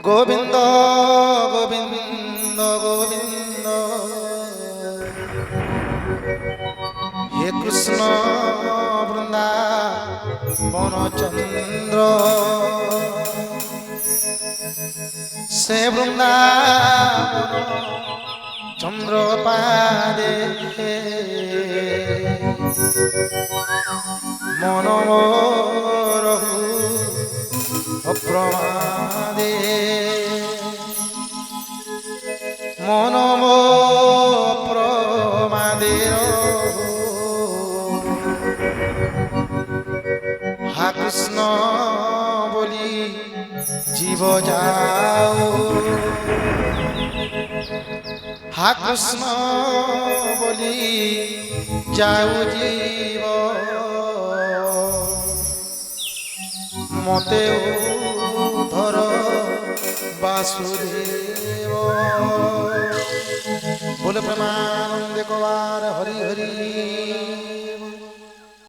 গোবিন্দ গোবিন্দ গোবিন্দ হে কৃষ্ণ বৃন্দাবন চন্দ্র সে বৃন্দাবন চন্দ্র পাদে মনোরহু অপ্রমাদে মনমো প্রমাদের হা কৃষ্ণ বলি জীব যাও হা কৃষ্ণ বলি যাও জীব মতে ধর বাসুদেব बोले प्रेमानंद कुमार हरि हरि।